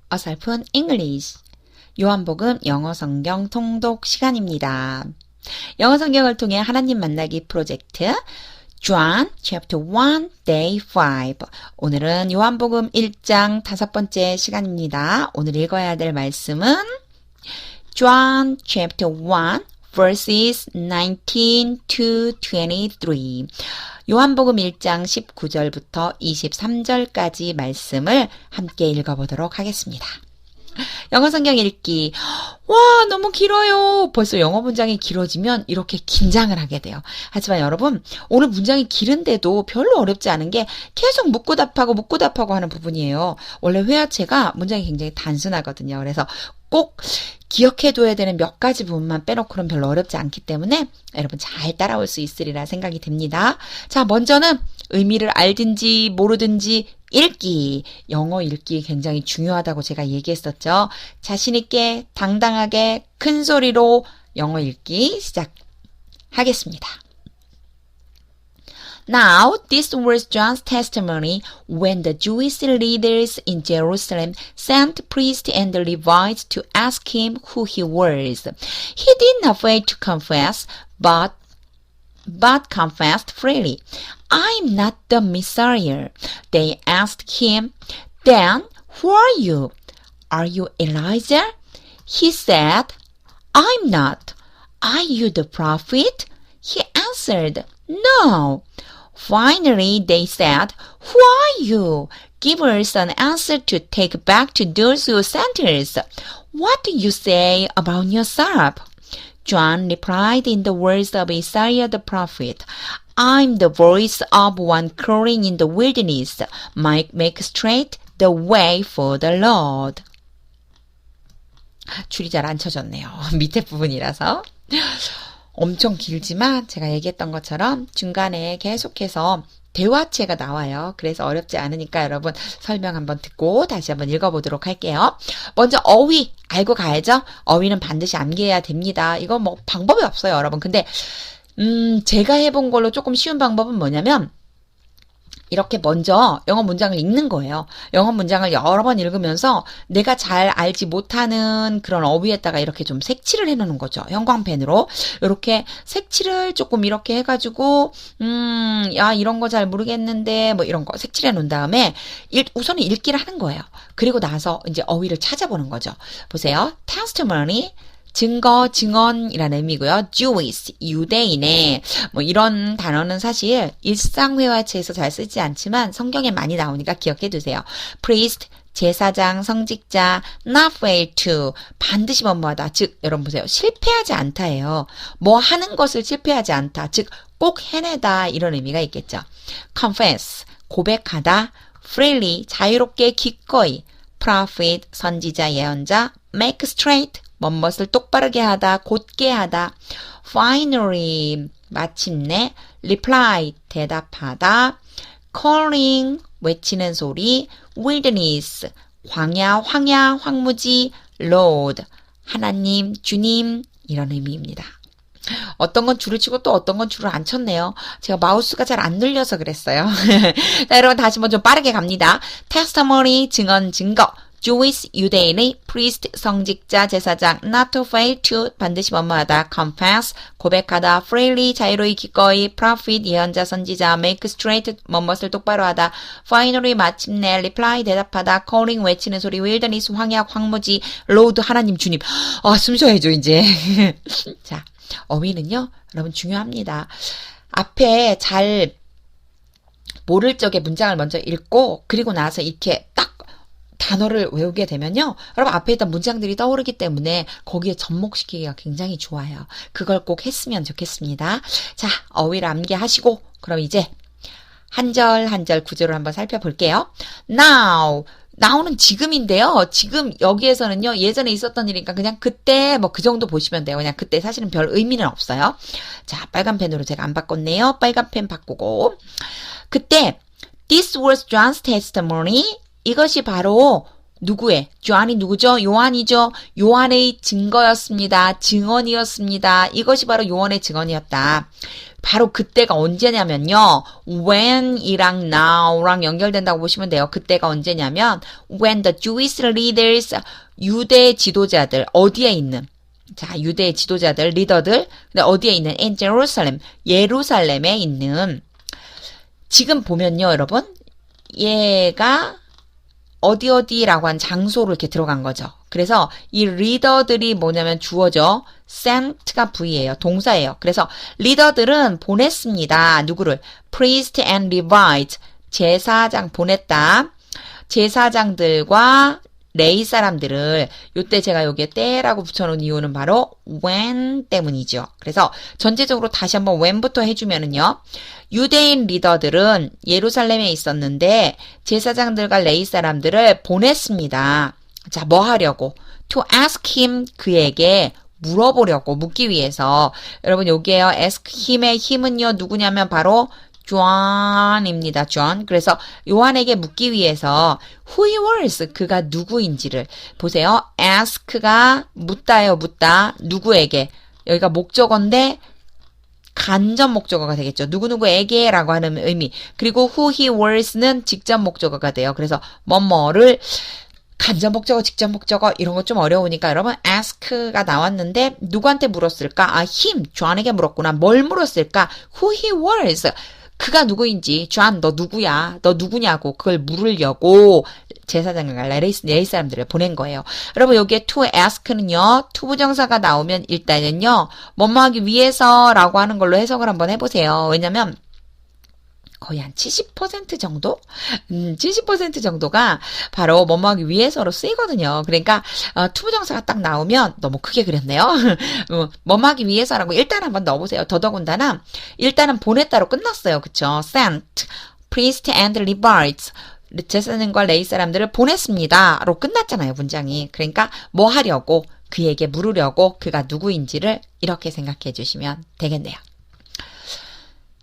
어설픈 English. 요한복음 영어 성경 통독 시간입니다. 영어 성경을 통해 하나님 만나기 프로젝트 John chapter 1 day 5. 오늘은 요한복음 1장 5번째 시간입니다. 오늘 읽어야 될 말씀은 John chapter 1 verses 19 to 23. 요한복음 1장 19절부터 23절까지 말씀을 함께 읽어보도록 하겠습니다. 영어 성경 읽기. 와, 너무 길어요. 벌써 영어 문장이 길어지면 이렇게 긴장을 하게 돼요. 하지만 여러분, 오늘 문장이 길은데도 별로 어렵지 않은 게 계속 묻고 답하고 하는 부분이에요. 원래 회화체가 문장이 굉장히 단순하거든요. 그래서 꼭 기억해둬야 되는 몇 가지 부분만 빼놓고는 별로 어렵지 않기 때문에 여러분 잘 따라올 수 있으리라 생각이 됩니다. 자, 먼저는 의미를 알든지 모르든지 읽기. 영어 읽기 굉장히 중요하다고 제가 얘기했었죠. 자신 있게 당당하게 큰 소리로 영어 읽기 시작하겠습니다. Now, this was John's testimony when the Jewish leaders in Jerusalem sent priests and Levites to ask him who he was. He didn't afraid to confess, but confessed freely, I'm not the Messiah. They asked him, Then who are you? Are you Elijah? He said, I'm not. Are you the prophet? He answered, No. Finally, they said, Who are you? Give us an answer to take back to those who sent us. What do you say about yourself? John replied in the words of Isaiah the prophet, I'm the voice of one crying in the wilderness, make straight the way for the Lord. 줄이 잘 안 쳐졌네요. 밑에 부분이라서. 엄청 길지만 제가 얘기했던 것처럼 중간에 계속해서 대화체가 나와요. 그래서 어렵지 않으니까 여러분 설명 한번 듣고 다시 한번 읽어보도록 할게요. 먼저 어휘 알고 가야죠. 어휘는 반드시 암기해야 됩니다. 이건 뭐 방법이 없어요, 여러분. 근데 제가 해본 걸로 조금 쉬운 방법은 뭐냐면 이렇게 먼저 영어 문장을 읽는 거예요. 영어 문장을 여러 번 읽으면서 내가 잘 알지 못하는 그런 어휘에다가 이렇게 좀 색칠을 해놓는 거죠. 형광펜으로. 이렇게 색칠을 조금 이렇게 해가지고 야 이런 거 잘 모르겠는데 뭐 이런 거 색칠해 놓은 다음에 우선은 읽기를 하는 거예요. 그리고 나서 이제 어휘를 찾아보는 거죠. 보세요. testimony. 증거, 증언이라는 의미고요. Jewish, 유대인의 뭐 이런 단어는 사실 일상회화체에서 잘 쓰지 않지만 성경에 많이 나오니까 기억해 두세요. Priest, 제사장, 성직자, not fail to, 반드시 뭐뭐하다. 즉, 여러분 보세요. 실패하지 않다예요. 뭐 하는 것을 실패하지 않다. 즉, 꼭 해내다 이런 의미가 있겠죠. Confess, 고백하다. Freely, 자유롭게 기꺼이. Prophet, 선지자, 예언자. Make straight, 뭐뭇을 똑바르게 하다, 곧게 하다. Finally, 마침내. Reply, 대답하다. Calling, 외치는 소리. Wilderness, 광야, 황야, 황무지. Lord, 하나님, 주님 이런 의미입니다. 어떤 건 줄을 치고 또 어떤 건 줄을 안 쳤네요. 제가 마우스가 잘 안 눌려서 그랬어요. 자, 여러분 다시 한번 좀 빠르게 갑니다. Testimony, 증언, 증거. Jewish, 유대인의 priest, 성직자, 제사장, not to fail to, 반드시 뭐뭐하다, confess, 고백하다, freely, 자유로이, 기꺼이, prophet, 예언자, 선지자, make straight, 뭐뭇을 똑바로 하다, finally, 마침내, reply, 대답하다, calling, 외치는 소리, wilderness, 황야, 황무지, Lord, 하나님, 주님. 숨 쉬어야죠, 이제. 자, 어휘는요, 여러분 중요합니다. 앞에 잘 모를 적에 문장을 먼저 읽고, 그리고 나서 이렇게 딱 단어를 외우게 되면요. 여러분 앞에 있던 문장들이 떠오르기 때문에 거기에 접목시키기가 굉장히 좋아요. 그걸 꼭 했으면 좋겠습니다. 자, 어휘를 암기하시고 그럼 이제 한 절 한 절 구조를 한번 살펴볼게요. now는 지금인데요. 지금 여기에서는요. 예전에 있었던 일이니까 그냥 그때 뭐 그 정도 보시면 돼요. 그냥 그때 사실은 별 의미는 없어요. 자, 빨간 펜으로 제가 안 바꿨네요. 빨간 펜 바꾸고 그때 This was John's testimony. 이것이 바로 누구의? John이 누구죠? 요한이죠. 요한의 증거였습니다. 증언이었습니다. 이것이 바로 요한의 증언이었다. 바로 그때가 언제냐면요. when이랑 now랑 연결된다고 보시면 돼요. 그때가 언제냐면 when the Jewish leaders, 유대 지도자들, 어디에 있는, 자, 유대 지도자들, 리더들, 근데 어디에 있는? in Jerusalem, 예루살렘에 있는. 지금 보면요, 여러분, 얘가 어디라고 한 장소로 이렇게 들어간 거죠. 그래서 이 리더들이 뭐냐면 주어죠. sent가 V예요. 동사예요. 그래서 리더들은 보냈습니다. 누구를? priest and Levite. 제사장 보냈다. 제사장들과 레이 사람들을, 요때 제가 여기에 때라고 붙여놓은 이유는 바로 when 때문이죠. 그래서 전체적으로 다시 한번 when부터 해주면은요. 유대인 리더들은 예루살렘에 있었는데 제사장들과 레이 사람들을 보냈습니다. 자, 뭐 하려고? to ask him, 그에게 물어보려고, 묻기 위해서. 여러분 여기에요. ask him의 힘은요. 누구냐면 바로 존입니다. 존. 그래서 요한에게 묻기 위해서 who he was, 그가 누구인지를 보세요. ask가 묻다예요. 묻다. 누구에게. 여기가 목적어인데 간접 목적어가 되겠죠. 누구누구에게 라고 하는 의미. 그리고 who he was는 직접 목적어가 돼요. 그래서 뭐뭐를 간접 목적어, 직접 목적어 이런 거 좀 어려우니까 여러분 ask가 나왔는데 누구한테 물었을까? 아, him, 존에게 물었구나. 뭘 물었을까? who he was. 그가 누구인지, 존, 너 누구야? 너 누구냐고 그걸 물으려고 제사장과 레이 사람들을 보낸 거예요. 여러분 여기에 to ask는요. to 부정사가 나오면 일단은요. 뭐뭐 하기 위해서라고 하는 걸로 해석을 한번 해보세요. 왜냐면 거의 한 70% 정도? 70% 정도가 바로 뭐뭐 하기 위해서로 쓰이거든요. 그러니까 투부정사가 딱 나오면 너무 크게 그렸네요. 뭐뭐 하기 위해서라고 일단 한번 넣어보세요. 더더군다나 일단은 보냈다로 끝났어요. 그쵸? sent, priest and Levites. 제사장과 레이 사람들을 보냈습니다.로 끝났잖아요. 문장이. 그러니까 뭐 하려고, 그에게 물으려고, 그가 누구인지를 이렇게 생각해 주시면 되겠네요.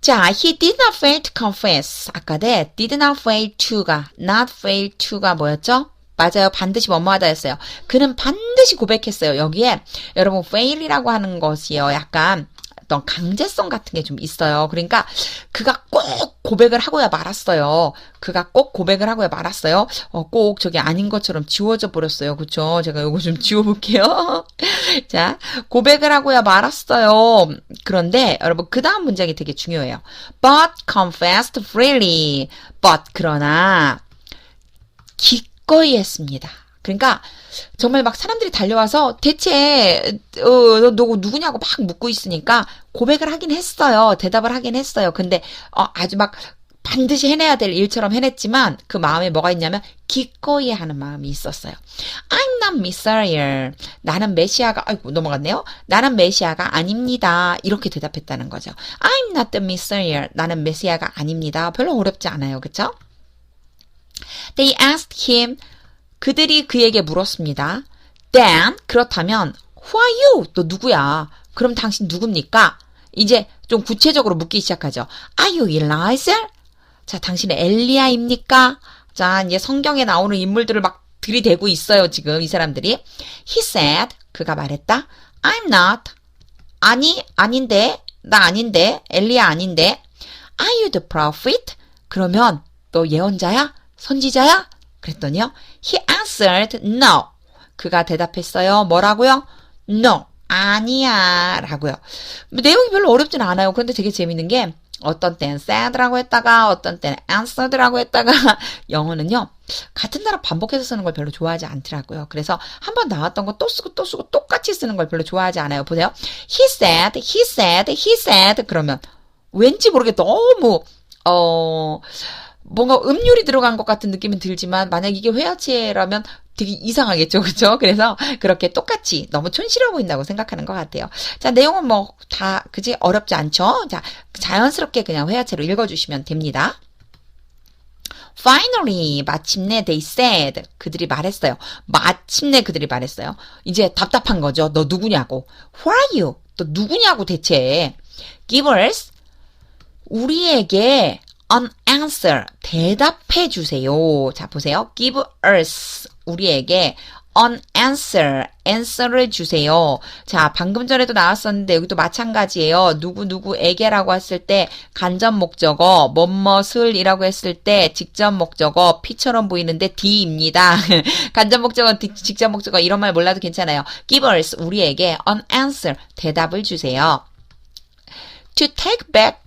자, he did not fail to confess. 아까대 did not fail to가, not fail to가 뭐였죠? 맞아요. 반드시 뭐뭐하다 였어요. 그는 반드시 고백했어요. 여기에 여러분 fail이라고 하는 것이요. 약간 어떤 강제성 같은 게 좀 있어요. 그러니까 그가 꼭 고백을 하고야 말았어요. 그가 꼭 고백을 하고야 말았어요. 꼭 저기 아닌 것처럼 지워져 버렸어요. 그쵸? 제가 요거 좀 지워볼게요. 자, 고백을 하고야 말았어요. 그런데 여러분 그 다음 문장이 되게 중요해요. But confessed freely. But 그러나 기꺼이 했습니다. 그러니까 정말 막 사람들이 달려와서 대체 너 누구냐고 막 묻고 있으니까 고백을 하긴 했어요. 대답을 하긴 했어요. 근데 아주 막 반드시 해내야 될 일처럼 해냈지만 그 마음에 뭐가 있냐면 기꺼이 하는 마음이 있었어요. I'm not Messiah. 나는 메시아가, 아이고 넘어갔네요. 나는 메시아가 아닙니다. 이렇게 대답했다는 거죠. I'm not the Messiah. 나는 메시아가 아닙니다. 별로 어렵지 않아요. 그쵸? They asked him. 그들이 그에게 물었습니다. Then, 그렇다면, who are you? 너 누구야? 그럼 당신 누굽니까? 이제 좀 구체적으로 묻기 시작하죠. Are you Elijah? 자, 당신은 엘리야입니까? 자, 이제 성경에 나오는 인물들을 막 들이대고 있어요, 지금 이 사람들이. He said, 그가 말했다. I'm not. 아닌데. 나 아닌데. 엘리야 아닌데. Are you the prophet? 그러면 너 예언자야? 선지자야? 그랬더니요. He answered no. 그가 대답했어요. 뭐라고요? No. 아니야. 라고요. 내용이 별로 어렵진 않아요. 그런데 되게 재밌는 게 어떤 때는 said라고 했다가 어떤 때는 answered라고 했다가 영어는요. 같은 단어 반복해서 쓰는 걸 별로 좋아하지 않더라고요. 그래서 한번 나왔던 거 또 쓰고 똑같이 쓰는 걸 별로 좋아하지 않아요. 보세요. He said 그러면 왠지 모르게 너무 뭔가 음률이 들어간 것 같은 느낌은 들지만 만약 이게 회화체라면 되게 이상하겠죠. 그렇죠? 그래서 그렇게 똑같이 너무 촌스러워 보인다고 생각하는 것 같아요. 자, 내용은 뭐 다 그지 어렵지 않죠? 자, 자연스럽게 그냥 회화체로 읽어주시면 됩니다. Finally, 마침내 they said. 그들이 말했어요. 마침내 그들이 말했어요. 이제 답답한 거죠. 너 누구냐고. Who are you? 너 누구냐고 대체. Give us. 우리에게 an answer. 대답해 주세요. 자, 보세요. Give us. 우리에게 an answer, answer를 주세요. 자, 방금 전에도 나왔었는데 여기도 마찬가지예요. 누구누구에게라고 했을 때 간접 목적어, 뭐뭇을이라고 했을 때 직접 목적어, P처럼 보이는데 D입니다. 간접 목적어, 직접 목적어 이런 말 몰라도 괜찮아요. Give us, 우리에게 an answer, 대답을 주세요. To take back,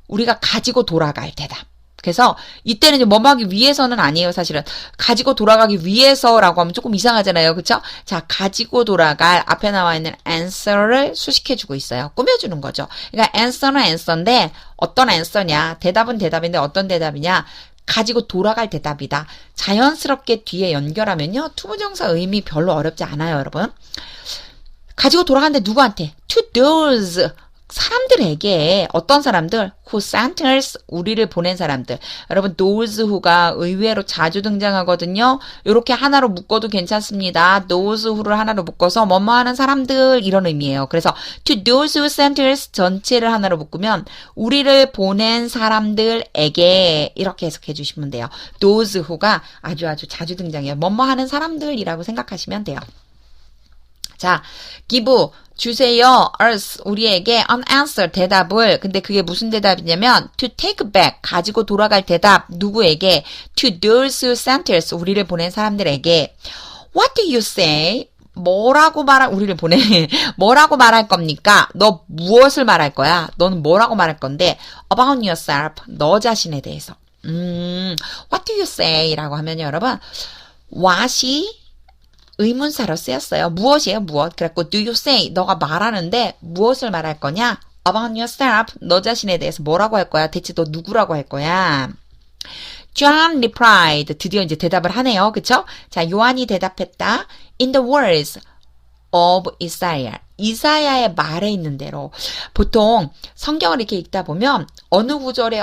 우리가 가지고 돌아갈 대답. 그래서 이때는 이제 뭐뭐 하기 위해서는 아니에요, 사실은. 가지고 돌아가기 위해서라고 하면 조금 이상하잖아요. 그쵸? 자, 가지고 돌아갈 앞에 나와 있는 answer를 수식해주고 있어요. 꾸며주는 거죠. 그러니까 answer는 answer인데 어떤 answer냐? 대답은 대답인데 어떤 대답이냐? 가지고 돌아갈 대답이다. 자연스럽게 뒤에 연결하면요. 투부정사 의미 별로 어렵지 않아요, 여러분. 가지고 돌아가는데 누구한테? To those. 사람들에게 어떤 사람들? Who sent us, 우리를 보낸 사람들. 여러분 those who가 의외로 자주 등장하거든요. 이렇게 하나로 묶어도 괜찮습니다. those who를 하나로 묶어서 뭐뭐 하는 사람들 이런 의미예요. 그래서 to those who sent us 전체를 하나로 묶으면 우리를 보낸 사람들에게 이렇게 해석해 주시면 돼요. those who가 아주 자주 등장해요. 뭐뭐 하는 사람들이라고 생각하시면 돼요. 자, give 주세요. us 우리에게 an answer 대답을. 근데 그게 무슨 대답이냐면 to take back 가지고 돌아갈 대답. 누구에게? to those who sent us 우리를 보낸 사람들에게. What do you say? 우리를 보내. 뭐라고 말할 겁니까? 너 무엇을 말할 거야? 너는 뭐라고 말할 건데? About yourself. 너 자신에 대해서. What do you say? 라고 하면요, 여러분. what이 의문사로 쓰였어요. 무엇이에요? 무엇? 그래갖고 do you say? 너가 말하는데 무엇을 말할 거냐? About yourself. 너 자신에 대해서 뭐라고 할 거야? 대체 너 누구라고 할 거야? John replied. 드디어 이제 대답을 하네요. 그쵸? 자, 요한이 대답했다. In the words of Isaiah. 이사야의 말에 있는 대로. 보통 성경을 이렇게 읽다 보면 어느 구절에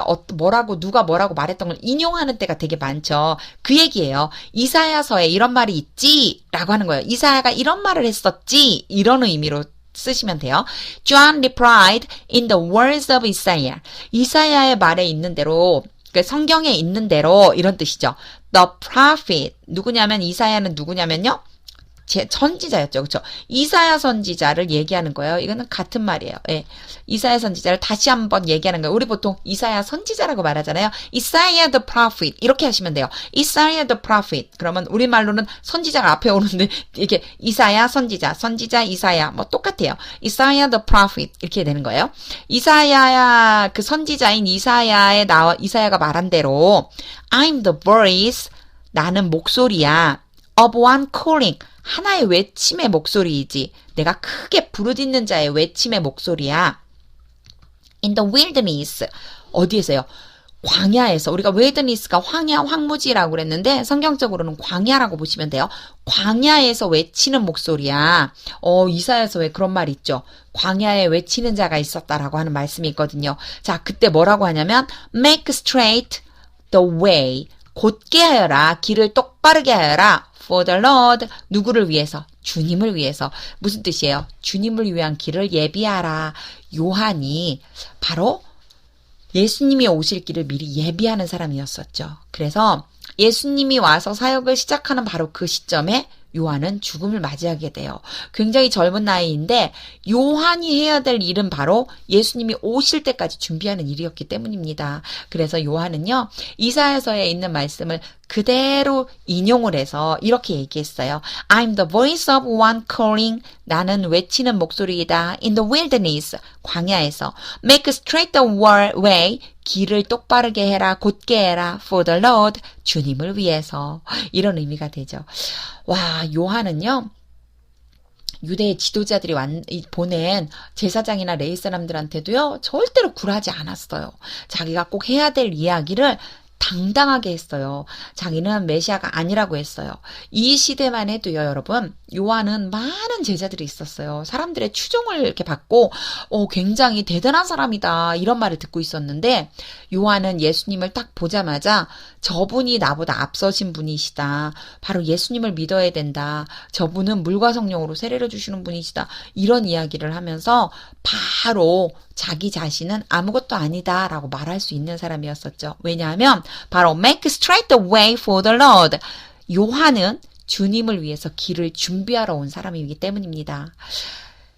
누가 뭐라고 말했던 걸 인용하는 때가 되게 많죠. 그 얘기예요. 이사야서에 이런 말이 있지? 라고 하는 거예요. 이사야가 이런 말을 했었지? 이런 의미로 쓰시면 돼요. John replied in the words of Isaiah. 이사야의 말에 있는 대로, 그러니까 성경에 있는 대로 이런 뜻이죠. The prophet. 누구냐면 이사야는 누구냐면요. 선지자였죠. 그렇죠? 이사야 선지자를 얘기하는 거예요. 이거는 같은 말이에요. 예. 이사야 선지자를 다시 한번 얘기하는 거예요. 우리 보통 이사야 선지자라고 말하잖아요. Isaiah the prophet 이렇게 하시면 돼요. Isaiah the prophet. 그러면 우리말로는 선지자가 앞에 오는데 이렇게 이사야 선지자 이사야 뭐 똑같아요. Isaiah the prophet 이렇게 되는 거예요. 이사야 그 선지자인 이사야가 말한 대로 I'm the voice. 나는 목소리야. Of one calling. 하나의 외침의 목소리이지. 내가 크게 부르짖는 자의 외침의 목소리야. In the wilderness. 어디에서요? 광야에서. 우리가 wilderness가 황야, 황무지라고 그랬는데 성경적으로는 광야라고 보시면 돼요. 광야에서 외치는 목소리야. 이사야서 왜 그런 말 있죠? 광야에 외치는 자가 있었다라고 하는 말씀이 있거든요. 자, 그때 뭐라고 하냐면 make straight the way. 곧게 하여라. 길을 똑바르게 하여라. For the Lord. 누구를 위해서? 주님을 위해서. 무슨 뜻이에요? 주님을 위한 길을 예비하라. 요한이 바로 예수님이 오실 길을 미리 예비하는 사람이었었죠. 그래서 예수님이 와서 사역을 시작하는 바로 그 시점에 요한은 죽음을 맞이하게 돼요. 굉장히 젊은 나이인데 요한이 해야 될 일은 바로 예수님이 오실 때까지 준비하는 일이었기 때문입니다. 그래서 요한은요. 이사야서에 있는 말씀을 그대로 인용을 해서 이렇게 얘기했어요. I'm the voice of one calling. 나는 외치는 목소리이다. In the wilderness. 광야에서. Make straight the way. 길을 똑바르게 해라. 곧게 해라. For the Lord. 주님을 위해서. 이런 의미가 되죠. 와, 요한은요. 유대의 지도자들이 보낸 제사장이나 레위 사람들한테도요. 절대로 굴하지 않았어요. 자기가 꼭 해야 될 이야기를 당당하게 했어요. 자기는 메시아가 아니라고 했어요. 이 시대만 해도요, 여러분, 요한은 많은 제자들이 있었어요. 사람들의 추종을 이렇게 받고, 굉장히 대단한 사람이다. 이런 말을 듣고 있었는데, 요한은 예수님을 딱 보자마자 저분이 나보다 앞서신 분이시다. 바로 예수님을 믿어야 된다. 저분은 물과 성령으로 세례를 주시는 분이시다. 이런 이야기를 하면서 바로 자기 자신은 아무것도 아니다라고 말할 수 있는 사람이었었죠. 왜냐하면 바로 make straight the way for the Lord. 요한은 주님을 위해서 길을 준비하러 온 사람이기 때문입니다.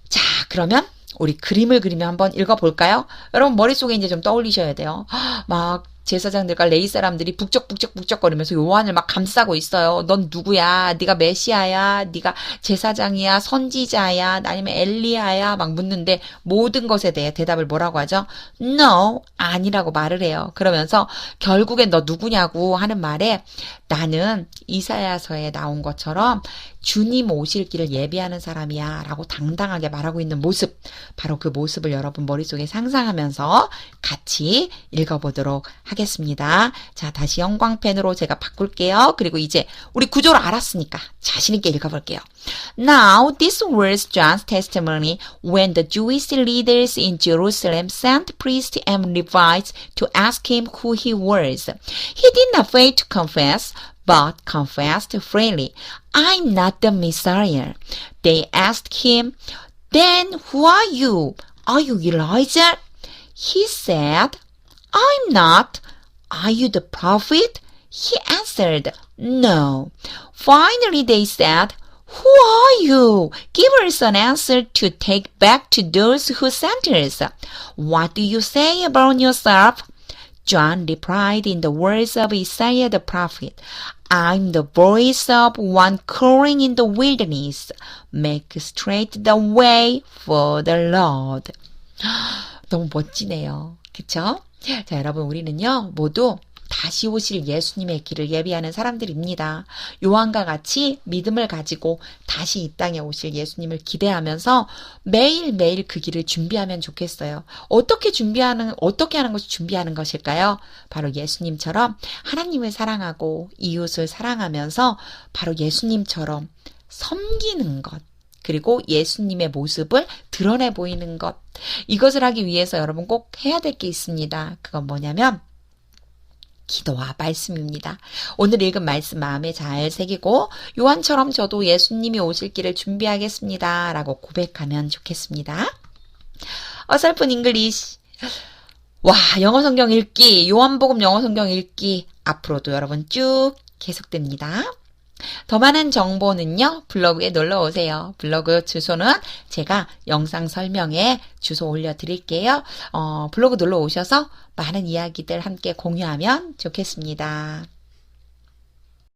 자, 그러면 우리 그림을 그리며 한번 읽어볼까요? 여러분 머릿속에 이제 좀 떠올리셔야 돼요. 막 제사장들과 레위 사람들이 북적북적거리면서 요한을 막 감싸고 있어요. 넌 누구야? 네가 메시아야? 네가 제사장이야? 선지자야? 아니면 엘리야야? 막 묻는데 모든 것에 대해 대답을 뭐라고 하죠? No, 아니라고 말을 해요. 그러면서 결국엔 너 누구냐고 하는 말에 나는 이사야서에 나온 것처럼 주님 오실 길을 예비하는 사람이야 라고 당당하게 말하고 있는 모습, 바로 그 모습을 여러분 머릿속에 상상하면서 같이 읽어보도록 하겠습니다. 자, 다시 형광펜으로 제가 바꿀게요. 그리고 이제 우리 구조를 알았으니까 자신 있게 읽어볼게요. Now this was John's testimony when the Jewish leaders in Jerusalem sent priests and Levites to ask him who he was. He did not fail to confess, but confessed freely, I'm not the Messiah. They asked him, Then who are you? Are you Elijah? He said, I'm not. Are you the prophet? He answered, No. Finally they said, Who are you? Give us an answer to take back to those who sent us. What do you say about yourself? John replied in the words of Isaiah the prophet, I'm the voice of one calling in the wilderness. Make straight the way for the Lord. 너무 멋지네요. 그쵸? 자, 여러분 우리는요 모두 다시 오실 예수님의 길을 예비하는 사람들입니다. 요한과 같이 믿음을 가지고 다시 이 땅에 오실 예수님을 기대하면서 매일매일 그 길을 준비하면 좋겠어요. 어떻게 하는 것이 준비하는 것일까요? 바로 예수님처럼 하나님을 사랑하고 이웃을 사랑하면서 바로 예수님처럼 섬기는 것. 그리고 예수님의 모습을 드러내 보이는 것. 이것을 하기 위해서 여러분 꼭 해야 될 게 있습니다. 그건 뭐냐면 기도와 말씀입니다. 오늘 읽은 말씀 마음에 잘 새기고 요한처럼 저도 예수님이 오실 길을 준비하겠습니다. 라고 고백하면 좋겠습니다. 어설픈 잉글리시. 와, 영어 성경 읽기, 요한복음 영어 성경 읽기 앞으로도 여러분 쭉 계속됩니다. 더 많은 정보는요 블로그에 놀러오세요. 블로그 주소는 제가 영상 설명에 주소 올려드릴게요. 블로그 놀러오셔서 많은 이야기들 함께 공유하면 좋겠습니다.